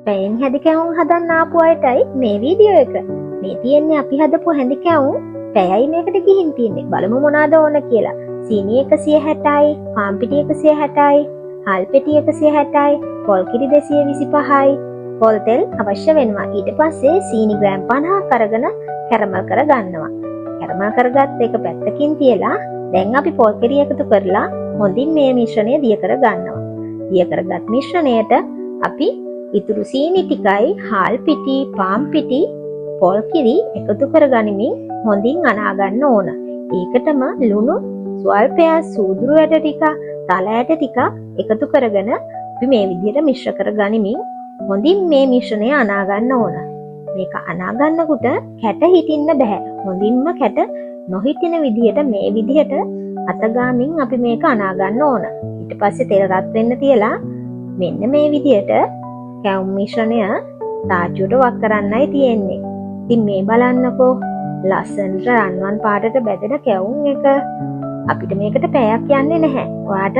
පැයෙන් හැඳි කැවුම් හදන්න ආපු අයටයි මේ වීඩියෝ එක. මේ තියෙන්නේ අපි හදපු හැඳි කැවුම්. පැයයි මේකට ගිහින් තියෙන්නේ. බලමු මොනවද ඕන කියලා. සීනි 160යි, පාන් පිටි 160යි, හාල් පෙටි 160යි, පොල් කිරි 225යි, පොල් තෙල් අවශ්‍ය වෙනවා. ඊට පස්සේ සීනි ග්‍රෑම් 50ක් අරගෙන කැරමල් කර ගන්නවා. කැරමල් කරගත්ත එක පැත්තකින් තියලා දැන් අපි පොල් කිරි එකතු කරලා හොඳින් මේ මිශ්‍රණය දිය කර ගන්නවා. දිය කරගත් මිශ්‍රණයට අපි ඉතුරු සීනි ටිකයි, හාල් පිටි, පාන් පිටි, පොල් කිරි එකතු කරගනිමින් හොඳින් අනා ගන්න ඕන. ඒකටම ලුණු ස්වල්පයක්, සූදුරු ඇට ටික, තල ඇට ටික එකතු කරගෙන අපි මේ විදිහට මිශ්‍ර කරගනිමින් හොඳින් මේ මිශ්‍රණය අනා ගන්න ඕන. මේක අනා ගන්නකොට කැට හිටින්න බෑ. හොඳින්ම කැට නොහිටින විදිහට මේ විදිහට අත ගාමින් අපි මේක අනා ගන්න ඕන. ඊට පස්සේ තෙල් රත් වෙන්න තියලා මෙන්න මේ විදිහට කැවුම් මිශ්‍රණය තාච්චුවට වක් කරන්නයි තියෙන්නේ. ඉතින් මේ බලන්නකෝ ලස්සනට රන්වන් පාටට බැදෙන කැවුම් එක. අපිට මේකට පැයක් යන්නේ නැහැ. ඔයාට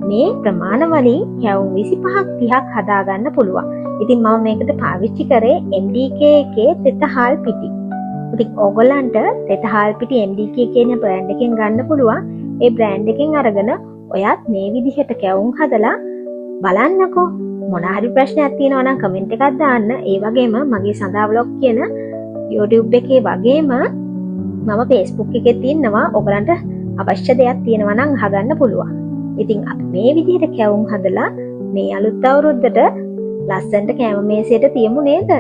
මේ ප්‍රමාණ වලින් කැවුම් 25ක් 30ක් හදාගන්න පුළුවන්. ඉතින් මම මේකට පාවිච්චි කරේ MDK එකේ තෙත හාල් පිටි. ඉතින් ඕගොල්ලන්ට තෙත හාල් පිටි MDK කියන බ්‍රෑන්ඩ් එකෙන් ගන්න පුළුවන්. ඒ බ්‍රෑන්ඩ් එකෙන් අරගෙන ඔයත් මේ විදිහට කැවුම් හදලා බලන්නකෝ. මොන හරි ප්‍රශ්නයක් තියෙනවා නම් කමෙන්ට් එකක් දාන්න. ඒ වගේම මගේ සඳා vlog කියන YouTube එකේ වගේම මම Facebook එකේ තියෙනවා. ඔයගලන්ට අවශ්‍ය දෙයක් තියෙනවා නම් අහගන්න පුළුවන්. ඉතින් අපි මේ විදිහට කැවුම් හදලා මේ අලුත් අවුරුද්දට ලස්සනට කැම මේසයට තියමු නේද?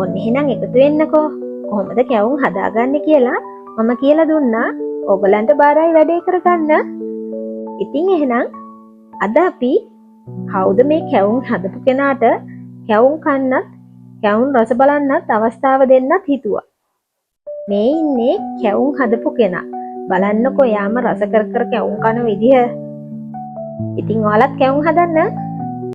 ඔන්න එහෙනම් එකතු වෙන්නකෝ. කොහොමද කැවුම් හදාගන්නේ කියලා මම කියලා දුන්නා. ඔයගලන්ට බාරයි වැඩේ කරගන්න. ඉතින් එහෙනම් අද අපි කවුද මේ කැවුම් හදපු කෙනාට කැවුම් කන්නත් කැවුම් රස බලන්නත් අවස්ථාව දෙන්නත් හිතුවා. මේ ඉන්නේ කැවුම් හදපු කෙනා. බලන්නකෝ යාම රස කර කර කැවුම් කන විදිහ. ඉතින් ඔයාලත් කැවුම් හදන්න